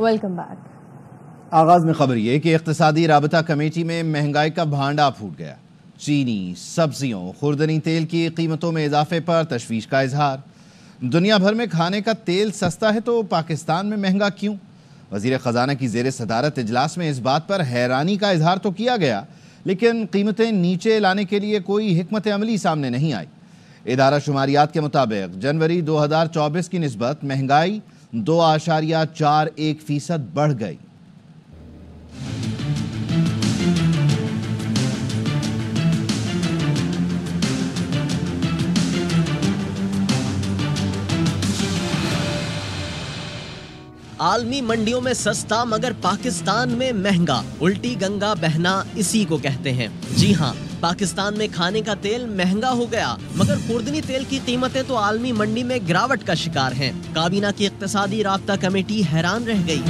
Welcome back. آغاز میں خبر یہ کہ اقتصادی رابطہ کمیٹی میں مہنگائی کا بھانڈا پھوٹ گیا۔ چینی، سبزیوں، خوردنی تیل کی قیمتوں میں اضافے پر تشویش کا اظہار۔ دنیا بھر میں کھانے کا تیل سستا ہے تو پاکستان میں مہنگا کیوں؟ وزیر خزانہ کی زیر صدارت اجلاس میں اس بات پر حیرانی کا اظہار تو کیا گیا، لیکن قیمتیں نیچے لانے کے لیے کوئی حکمت عملی سامنے نہیں آئی۔ ادارہ شماریات کے مطابق جنوری 2024 کی نسبت مہنگائی 2.41% بڑھ گئی۔ عالمی منڈیوں میں سستا مگر پاکستان میں مہنگا، الٹی گنگا بہنا اسی کو کہتے ہیں۔ جی ہاں، پاکستان میں کھانے کا تیل مہنگا ہو گیا، مگر خوردنی تیل کی قیمتیں تو عالمی منڈی میں گراوٹ کا شکار ہیں۔ کابینہ کی اقتصادی رابطہ کمیٹی حیران رہ گئی۔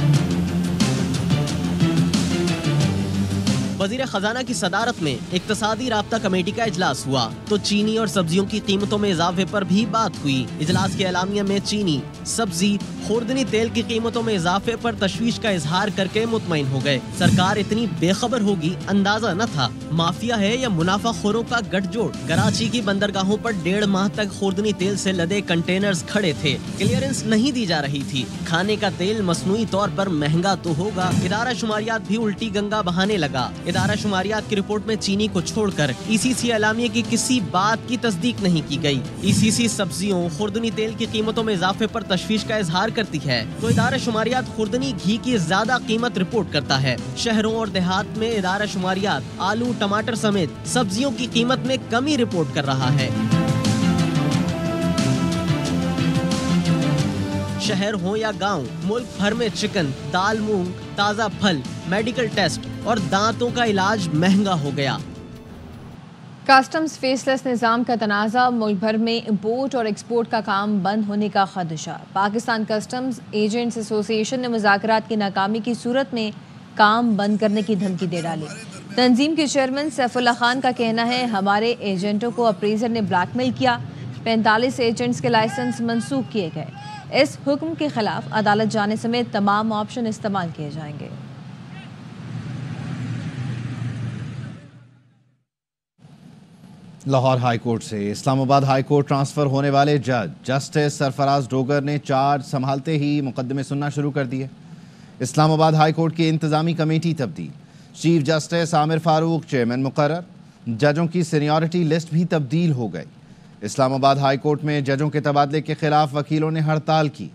وزیر خزانہ کی صدارت میں اقتصادی رابطہ کمیٹی کا اجلاس ہوا تو چینی اور سبزیوں کی قیمتوں میں اضافے پر بھی بات ہوئی۔ اجلاس کے اعلامیہ میں چینی، سبزی، خوردنی تیل کی قیمتوں میں اضافے پر تشویش کا اظہار کر کے مطمئن ہو گئے۔ سرکار اتنی بے خبر ہوگی اندازہ نہ تھا۔ مافیا ہے یا منافع خوروں کا گٹھ جوڑ؟ کراچی کی بندرگاہوں پر 1.5 ماہ تک خوردنی تیل سے لدے کنٹینرز کھڑے تھے، کلیئرنس نہیں دی جا رہی تھی۔ کھانے کا تیل مصنوعی طور پر مہنگا تو ہوگا۔ ادارہ شماریات بھی الٹی گنگا بہانے لگا۔ ادارہ شماریات کی رپورٹ میں چینی کو چھوڑ کر ای سی سی اعلامیے کی کسی بات کی تصدیق نہیں کی گئی۔ ای سی سی سبزیوں، خوردنی تیل کی قیمتوں میں اضافے پر تشویش کا اظہار کرتی ہے تو ادارہ شماریات خوردنی گھی کی زیادہ قیمت رپورٹ کرتا ہے۔ شہروں اور دیہات میں ادارہ شماریات آلو، ٹماٹر سمیت سبزیوں کی قیمت میں کمی رپورٹ کر رہا ہے۔ شہر ہو یا گاؤں، ملک بھر میں چکن، دال، مونگ، تازہ پھل، میڈیکل ٹیسٹ اور دانتوں کا علاج مہنگا ہو گیا۔ کسٹمز فیس لیس نظام کا تنازع، ملک بھر میں امپورٹ اور ایکسپورٹ کا کام بند ہونے کا خدشہ۔ پاکستان کسٹمز ایجنٹس ایسوسی ایشن نے مذاکرات کی ناکامی کی صورت میں کام بند کرنے کی دھمکی دے ڈالی۔ تنظیم کے چیئرمین سیف اللہ خان کا کہنا ہے، ہمارے ایجنٹوں کو اپریزر نے بلیک میل کیا، 45 ایجنٹس کے لائسنس منسوخ کیے گئے۔ اس حکم کے خلاف عدالت جانے سمیت تمام آپشن استعمال کیے جائیں گے۔ لاہور ہائی کورٹ سے اسلام آباد ہائی کورٹ ٹرانسفر ہونے والے جج جسٹس سرفراز ڈوگر نے چارج سنبھالتے ہی مقدمے سننا شروع کر دیے۔ اسلام آباد ہائی کورٹ کی انتظامی کمیٹی تبدیل، چیف جسٹس عامر فاروق چیئرمین مقرر، ججوں کی سینیورٹی لسٹ بھی تبدیل ہو گئی۔ اسلام آباد ہائی کورٹ میں ججوں کے تبادلے کے خلاف وکیلوں نے ہڑتال کی۔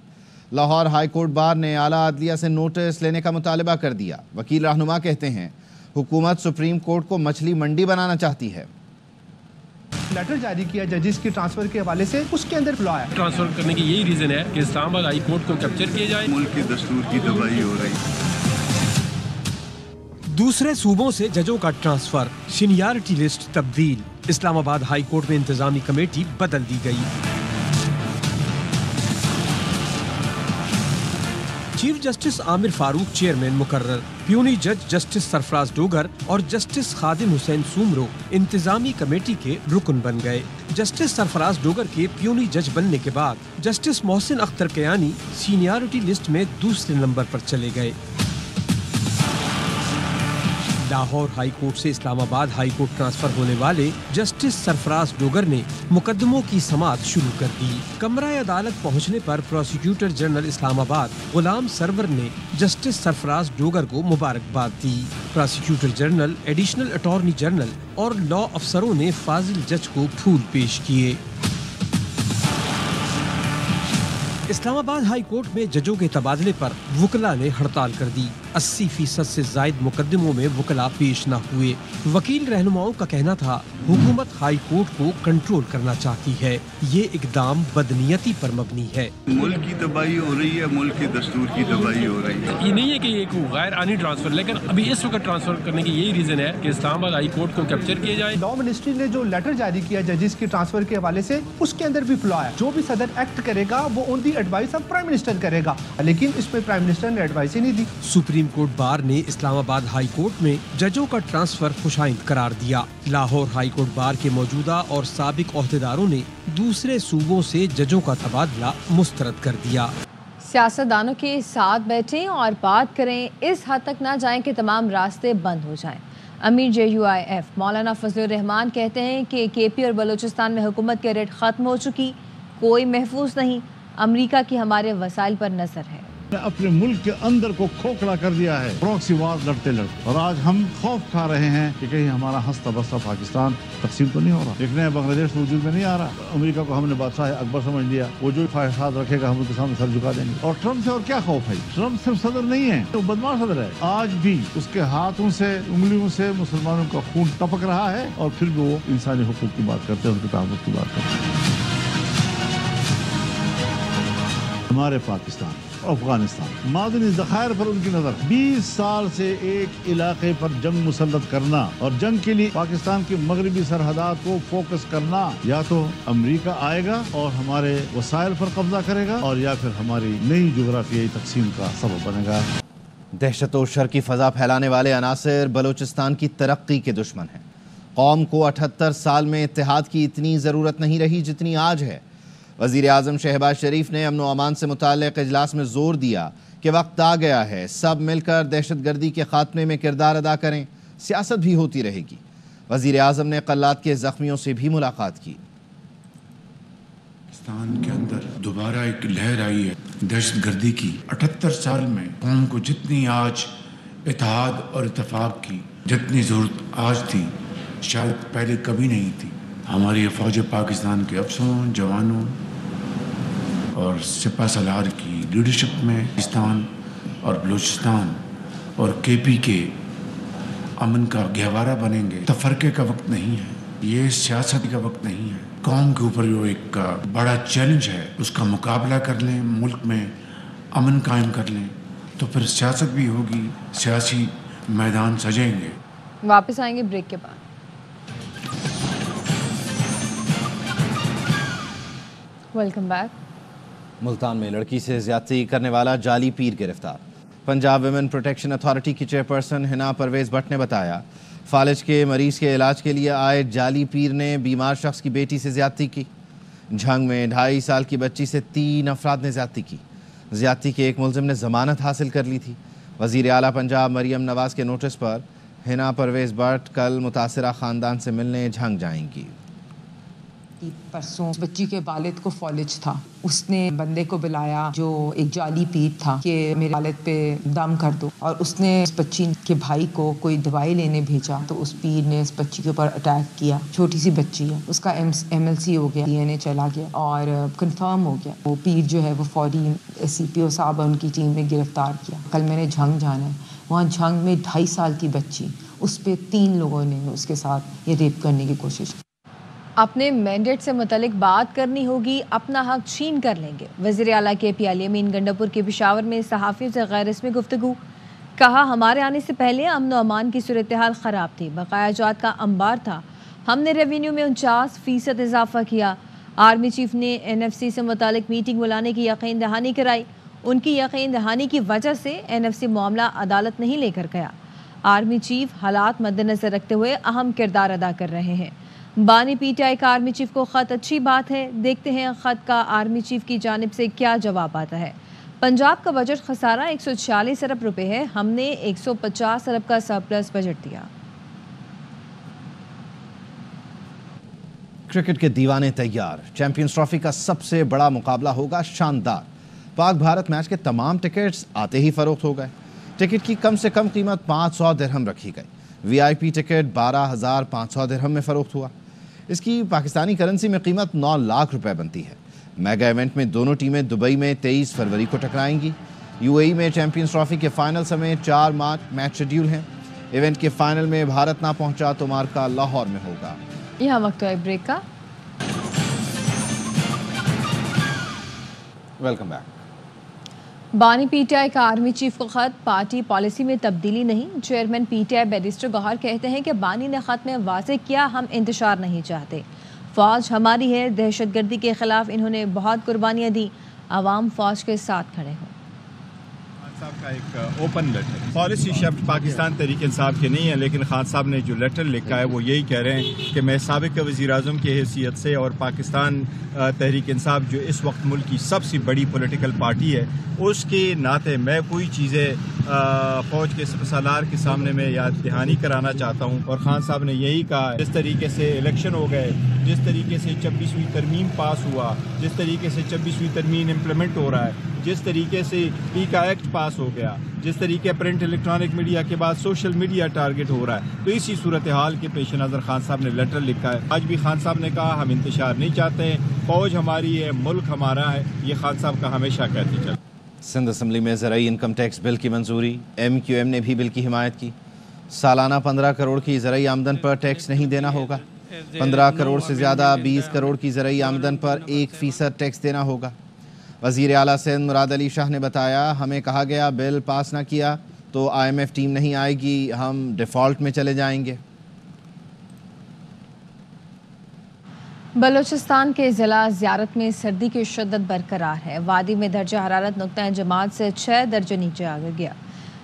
لاہور ہائی کورٹ بار نے اعلیٰ عدلیہ سے نوٹس لینے کا مطالبہ کر دیا۔ وکیل رہنما کہتے ہیں، حکومت سپریم کورٹ کو مچھلی منڈی بنانا چاہتی ہے۔ لیٹر جاری کیا ججز کی ٹرانسفر کے حوالے سے، اس کے اندر فلا ہے۔ ٹرانسفر کرنے کی یہی ریزن ہے کہ اسلام آباد ہائی کورٹ کو کیپچر کیا جائے۔ ملک کے دستور کی تباہی ہو رہی۔ دوسرے صوبوں سے ججوں کا ٹرانسفر، سینیارٹی لسٹ تبدیل، اسلام آباد ہائی کورٹ میں انتظامی کمیٹی بدل دی گئی۔ چیف جسٹس عامر فاروق چیئرمین مقرر، پیونی جج جسٹس سرفراز ڈوگر اور جسٹس خادم حسین سومرو انتظامی کمیٹی کے رکن بن گئے۔ جسٹس سرفراز ڈوگر کے پیونی جج بننے کے بعد justice Mohsin Akhtar Kayani seniority list میں دوسرے نمبر پر چلے گئے۔ لاہور ہائی کورٹ سے اسلام آباد ہائی کورٹ ٹرانسفر ہونے والے جسٹس سرفراز ڈوگر نے مقدموں کی سماعت شروع کر دی۔ کمرہ عدالت پہنچنے پر پروسیکیوٹر جنرل اسلام آباد غلام سرور نے جسٹس سرفراز ڈوگر کو مبارکباد دی۔ Prosecutor general, additional attorney general اور لاء افسروں نے فاضل جج کو پھول پیش کیے۔ اسلام آباد ہائی کورٹ میں ججوں کے تبادلے پر وکلاء نے ہڑتال کر دی۔ 80% سے زائد مقدموں میں وکلاء پیش نہ ہوئے۔ وکیل رہنماؤں کا کہنا تھا، حکومت ہائی کورٹ کو کنٹرول کرنا چاہتی ہے، یہ اقدام بدنیتی پر مبنی ہے۔ ملک کی تباہی ہو رہی ہے، ملک کے دستور کی تباہی ہو رہی ہے۔ یہ نہیں ہے کہ ایک غیر آنی ٹرانسفر، لیکن ابھی اس وقت ٹرانسفر کرنے کی یہی ریزن ہے کہ اسلام آباد ہائی کورٹ کو کیپچر کیا جائے۔ لاء منسٹری نے جو لیٹر جاری کیا ججز کی ٹرانسفر کے حوالے سے، اس کے اندر بھی فلا ہے۔ جو بھی صدر ایکٹ کرے گا وہ آن دی ایڈوائس آف پرائم منسٹر کرے گا، لیکن اس پہ پرائم منسٹر نے ایڈوائس ہی نہیں دی۔ سپریم کورٹ بار نے اسلام آباد ہائی کورٹ میں ججوں کا ٹرانسفر خوشائند قرار دیا۔ لاہور ہائی کورٹ بار کے موجودہ اور سابق عہدیداروں نے دوسرے صوبوں سے ججوں کا تبادلہ مسترد کر دیا۔ سیاستدانوں کے ساتھ بیٹھیں اور بات کریں، اس حد تک نہ جائیں کہ تمام راستے بند ہو جائیں۔ امیر JUIF مولانا فضل الرحمان کہتے ہیں کہ KP اور بلوچستان میں حکومت کے ریٹ ختم ہو چکی، کوئی محفوظ نہیں، امریکہ کی ہمارے وسائل پر نظر ہے۔ اپنے ملک کے اندر کو کھوکھلا کر دیا ہے، پراکسی وار لڑتے اور آج ہم خوف کھا رہے ہیں کہ کہیں ہمارا ہنستا بستا پاکستان تقسیم تو نہیں ہو رہا۔ دیکھ رہے ہیں بنگلہ دیش وجود میں نہیں آ رہا، امریکہ کو ہم نے بادشاہ اکبر سمجھ لیا، وہ جو خواہشات رکھے گا ہم ان کے سامنے سر جھکا دیں گے۔ اور ٹرمپ سے اور کیا خوف ہے؟ ٹرمپ صرف صدر نہیں ہے، وہ بدماش صدر ہے۔ آج بھی اس کے ہاتھوں سے انگلیوں سے مسلمانوں کا خون ٹپک رہا ہے اور پھر بھی وہ انسانی حقوق کی بات کرتے ہیں، ان کے تحفظ کی بات کرتے ہیں۔ ہمارے پاکستان، افغانستان معدنی ذخائر پر ان کی نظر، 20 سال سے ایک علاقے پر جنگ مسلط کرنا اور جنگ کے لیے پاکستان کی مغربی سرحدات کو فوکس کرنا، یا تو امریکہ آئے گا اور ہمارے وسائل پر قبضہ کرے گا اور یا پھر ہماری نئی جغرافیائی تقسیم کا سبب بنے گا۔ دہشت و شر کی فضا پھیلانے والے عناصر بلوچستان کی ترقی کے دشمن ہیں۔ قوم کو 78 سال میں اتحاد کی اتنی ضرورت نہیں رہی جتنی آج ہے۔ وزیر اعظم شہباز شریف نے امن و امان سے متعلق اجلاس میں زور دیا کہ وقت آ گیا ہے، سب مل کر دہشت گردی کے خاتمے میں کردار ادا کریں، سیاست بھی ہوتی رہے گی۔ وزیر اعظم نے قلات کے زخمیوں سے بھی ملاقات کی۔ پاکستان کے اندر دوبارہ ایک لہر آئی ہے دہشت گردی کی۔ 78 سال میں قوم کو جتنی آج اتحاد اور اتفاق کی جتنی ضرورت آج تھی، شاید پہلے کبھی نہیں تھی۔ ہماری فوج پاکستان کے افسروں، جوانوں اور سپہ سالار کی لیڈرشپ میں پاکستان اور بلوچستان اور KP کے امن کا گہوارہ بنیں گے۔ تفرقے کا وقت نہیں ہے، یہ سیاست کا وقت نہیں ہے۔ قوم کے اوپر جو ایک بڑا چیلنج ہے، اس کا مقابلہ کر لیں، ملک میں امن قائم کر لیں، تو پھر سیاست بھی ہوگی، سیاسی میدان سجیں گے۔ واپس آئیں گے بریک کے بعد۔ Welcome back. ملتان میں لڑکی سے زیادتی کرنے والا جعلی پیر گرفتار۔ پنجاب ویمن پروٹیکشن اتھارٹی کی چیئرپرسن حنا پرویز بٹ نے بتایا، فالج کے مریض کے علاج کے لیے آئے جعلی پیر نے بیمار شخص کی بیٹی سے زیادتی کی۔ جھنگ میں 2.5 سال کی بچی سے 3 افراد نے زیادتی کی۔ زیادتی کے ایک ملزم نے ضمانت حاصل کر لی تھی۔ وزیر اعلیٰ پنجاب مریم نواز کے نوٹس پر حنا پرویز بٹ کل متاثرہ خاندان سے ملنے جھنگ جائیں گی۔ پرسوں بچی کے والد کو فالج تھا، اس نے بندے کو بلایا جو ایک جعلی پیر تھا کہ میرے والد پہ دم کر دو، اور اس نے اس بچی کے بھائی کو کوئی دوائی لینے بھیجا تو اس پیر نے اس بچی کے اوپر اٹیک کیا۔ چھوٹی سی بچی ہے، اس کا MLC ہو گیا، DNA چلا گیا اور کنفرم ہو گیا۔ وہ پیر جو ہے وہ فوری CPO صاحب ان کی ٹیم نے گرفتار کیا۔ کل میں نے جھنگ جانا ہے، وہاں جھنگ میں 2.5 سال کی بچی، اس پہ 3 لوگوں نے اس کے ساتھ یہ ریپ کرنے کی کوشش کی۔ اپنے مینڈیٹ سے متعلق بات کرنی ہوگی، اپنا حق چھین کر لیں گے۔ وزیر اعلیٰ KP علی امین گنڈاپور کے پشاور میں صحافیوں سے غیر رسمی گفتگو۔ کہا، ہمارے آنے سے پہلے امن و امان کی صورتحال خراب تھی، بقایا جات کا انبار تھا، ہم نے ریونیو میں 49% اضافہ کیا۔ آرمی چیف نے NFC سے متعلق میٹنگ بلانے کی یقین دہانی کرائی، ان کی یقین دہانی کی وجہ سے NFC معاملہ عدالت نہیں لے کر گیا۔ آرمی چیف حالات مد نظر رکھتے ہوئے اہم کردار ادا کر رہے ہیں۔ بانی PTI کا آرمی چیف کو خط اچھی بات ہے، دیکھتے ہیں خط کا آرمی چیف کی جانب سے کیا جواب آتا ہے۔ پنجاب کا بجٹ خسارہ 146 ارب روپے ہے، ہم نے 150 ارب کا سرپلس بجٹ دیا۔ کرکٹ کے دیوانے تیار، چیمپئنز ٹرافی کا سب سے بڑا مقابلہ ہوگا شاندار۔ پاک بھارت میچ کے تمام ٹکٹس آتے ہی فروخت ہو گئے۔ ٹکٹ کی کم سے کم قیمت 500 درہم رکھی گئی۔ VIP ٹکٹ 12,500 درہم میں فروخت ہوا۔ اس کی پاکستانی کرنسی میں قیمت 9 لاکھ روپے بنتی ہے۔ میگا ایونٹ میں دونوں ٹیمیں دبئی میں 23 فروری کو ٹکرائیں گی۔ UAE میں چیمپئنز ٹرافی کے فائنل سمیت 4 میچ شیڈیول ہیں۔ ایونٹ کے فائنل میں بھارت نہ پہنچا تو مارکا لاہور میں ہوگا۔ یہاں وقت ہے بریک کا۔ Welcome back. بانی PTI کا آرمی چیف کو خط، پارٹی پالیسی میں تبدیلی نہیں۔ چیئرمین PTI بیرسٹر گوہر کہتے ہیں کہ بانی نے خط میں واضح کیا، ہم انتشار نہیں چاہتے، فوج ہماری ہے، دہشت گردی کے خلاف انہوں نے بہت قربانیاں دی، عوام فوج کے ساتھ کھڑے ہوں۔ صاحب کا ایک open letter policy shift Pakistan Tehreek Insaf کے نہیں ہے، لیکن خان صاحب نے جو لیٹر لکھا ہے وہ یہی کہہ رہے ہیں کہ میں سابق وزیر اعظم کی حیثیت سے اور پاکستان تحریک انصاف جو اس وقت ملک کی سب سے بڑی پولیٹیکل پارٹی ہے اس کے ناطے میں کوئی چیزیں فوج کے سالار کے سامنے میں یاد دہانی کرانا چاہتا ہوں. اور خان صاحب نے یہی کہا جس طریقے سے الیکشن ہو گئے، جس طریقے سے 26ویں ترمیم پاس ہوا، جس طریقے سے 26ویں ترمیم امپلیمنٹ ہو رہا ہے، جس طریقے سے پیکا ایکٹ پاس ہو گیا، جس طریقے پرنٹ الیکٹرانک میڈیا کے بعد سوشل میڈیا ٹارگٹ ہو رہا ہے، تو اسی صورتحال کے پیش نظر خان صاحب نے لیٹر لکھا ہے. آج بھی خان صاحب نے کہا ہم انتشار نہیں چاہتے ہیں، فوج ہماری ہے، ملک ہمارا ہے، یہ خان صاحب کا ہمیشہ کہتے چلے. سندھ اسمبلی میں زرعی انکم ٹیکس بل کی منظوری، ایم کیو ایم نے بھی بل کی حمایت کی. سالانہ 15 کروڑ کی زرعی آمدن پر ٹیکس نہیں دینا ہوگا. 15 کروڑ سے زیادہ 20 کروڑ کی زرعی آمدن پر 1% ٹیکس دینا ہوگا. وزیر اعلیٰ سندھ مراد علی شاہ نے بتایا ہمیں کہا گیا بل پاس نہ کیا تو IMF ٹیم نہیں آئے گی، ہم ڈیفالٹ میں چلے جائیں گے. بلوچستان کے ضلع زیارت میں سردی کی شدت برقرار ہے. وادی میں درجہ حرارت نقطہ جماعت سے 6 درجے نیچے آ گیا.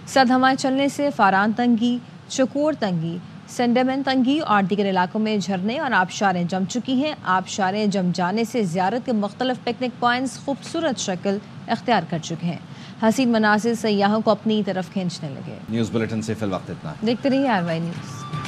سرد ہوائیں چلنے سے فاران تنگی، چکور تنگی، سنڈمن تنگی اور دیگر علاقوں میں جھرنے اور آبشاریں جم چکی ہیں. آبشاریں جم جانے سے زیارت کے مختلف پکنک پوائنٹس خوبصورت شکل اختیار کر چکے ہیں. حسین مناظر سیاحوں کو اپنی طرف کھینچنے لگے. نیوز بلیٹن سے فی الوقت اتنا. دیکھتے رہیے RY نیوز.